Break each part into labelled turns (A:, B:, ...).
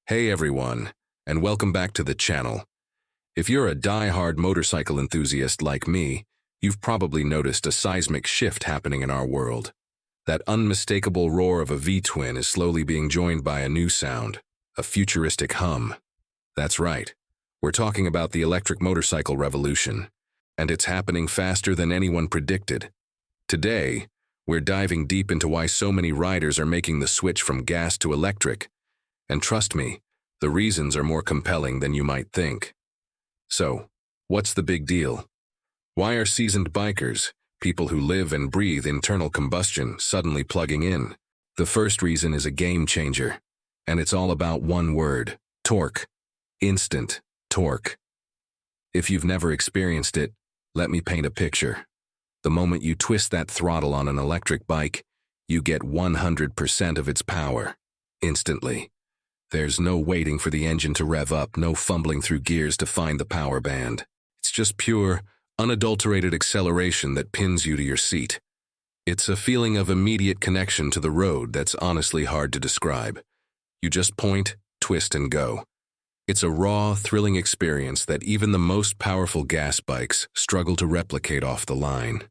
A: Hey everyone, and welcome back to the channel. If you're a die-hard motorcycle enthusiast like me, you've probably noticed a seismic shift happening in our world. That unmistakable roar of a V-twin is slowly being joined by a new sound, a futuristic hum. That's right, we're talking about the electric motorcycle revolution, and it's happening faster than anyone predicted. Today, we're diving deep into why so many riders are making the switch from gas to electric. And trust me, the reasons are more compelling than you might think. So, what's the big deal? Why are seasoned bikers, people who live and breathe internal combustion, suddenly plugging in? The first reason is a game changer, and it's all about one word: torque. Instant torque. If you've never experienced it, let me paint a picture. The moment you twist that throttle on an electric bike, you get 100% of its power, instantly. There's no waiting for the engine to rev up, no fumbling through gears to find the power band. It's just pure, unadulterated acceleration that pins you to your seat. It's a feeling of immediate connection to the road that's honestly hard to describe. You just point, twist, and go. It's a raw, thrilling experience that even the most powerful gas bikes struggle to replicate off the line.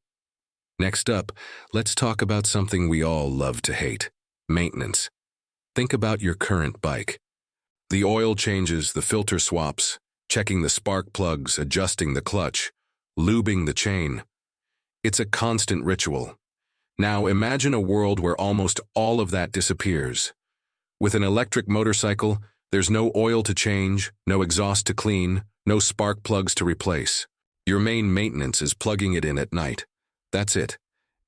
A: Next up, let's talk about something we all love to hate: maintenance. Think about your current bike. The oil changes, the filter swaps, checking the spark plugs, adjusting the clutch, lubing the chain. It's a constant ritual. Now imagine a world where almost all of that disappears. With an electric motorcycle, there's no oil to change, no exhaust to clean, no spark plugs to replace. Your main maintenance is plugging it in at night. That's it.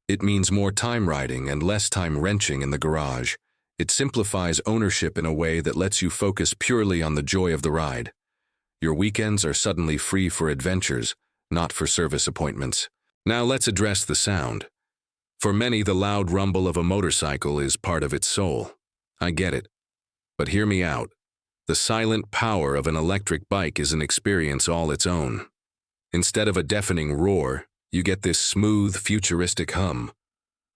A: It means more time riding and less time wrenching in the garage. It simplifies ownership in a way that lets you focus purely on the joy of the ride. Your weekends are suddenly free for adventures, not for service appointments. Now let's address the sound. For many, the loud rumble of a motorcycle is part of its soul. I get it. But hear me out. The silent power of an electric bike is an experience all its own. Instead of a deafening roar, you get this smooth, futuristic hum.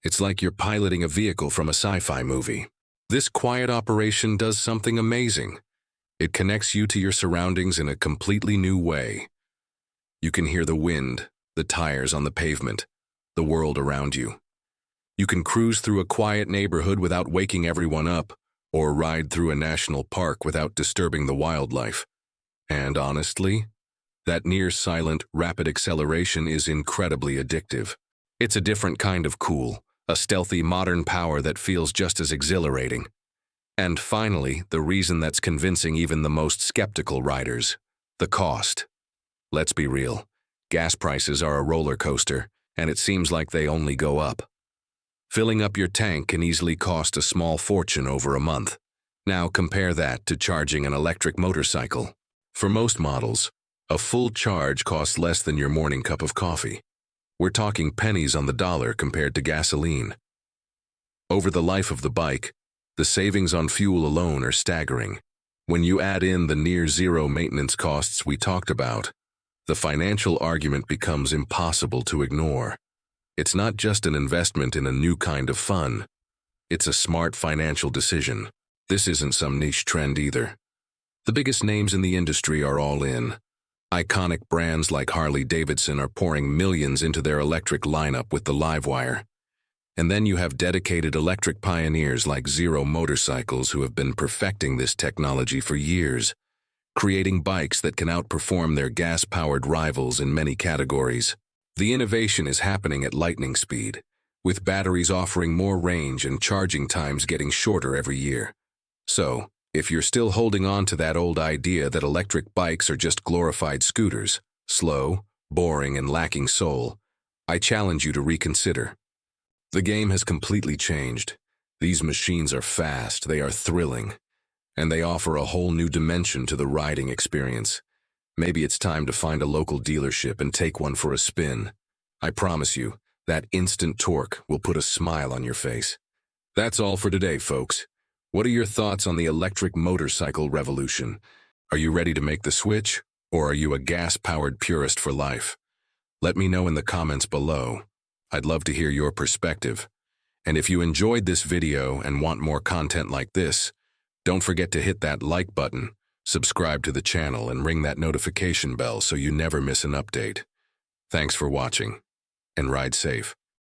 A: It's like you're piloting a vehicle from a sci-fi movie. This quiet operation does something amazing. It connects you to your surroundings in a completely new way. You can hear the wind, the tires on the pavement, the world around you. You can cruise through a quiet neighborhood without waking everyone up, or ride through a national park without disturbing the wildlife. And honestly, that near-silent, rapid acceleration is incredibly addictive. It's a different kind of cool, a stealthy, modern power that feels just as exhilarating. And finally, the reason that's convincing even the most skeptical riders: the cost. Let's be real. Gas prices are a roller coaster, and it seems like they only go up. Filling up your tank can easily cost a small fortune over a month. Now compare that to charging an electric motorcycle. For most models, a full charge costs less than your morning cup of coffee. We're talking pennies on the dollar compared to gasoline. Over the life of the bike, the savings on fuel alone are staggering. When you add in the near-zero maintenance costs we talked about, the financial argument becomes impossible to ignore. It's not just an investment in a new kind of fun. It's a smart financial decision. This isn't some niche trend either. The biggest names in the industry are all in. Iconic brands like Harley-Davidson are pouring millions into their electric lineup with the Livewire. And then you have dedicated electric pioneers like Zero Motorcycles who have been perfecting this technology for years, creating bikes that can outperform their gas-powered rivals in many categories. The innovation is happening at lightning speed, with batteries offering more range and charging times getting shorter every year. So, if you're still holding on to that old idea that electric bikes are just glorified scooters, slow, boring, and lacking soul, I challenge you to reconsider. The game has completely changed. These machines are fast, they are thrilling, and they offer a whole new dimension to the riding experience. Maybe it's time to find a local dealership and take one for a spin. I promise you, that instant torque will put a smile on your face. That's all for today, folks. What are your thoughts on the electric motorcycle revolution? Are you ready to make the switch, or are you a gas-powered purist for life? Let me know in the comments below. I'd love to hear your perspective. And if you enjoyed this video and want more content like this, Don't forget to hit that like button, subscribe to the channel, and ring that notification bell so you never miss an update. Thanks for watching, and ride safe.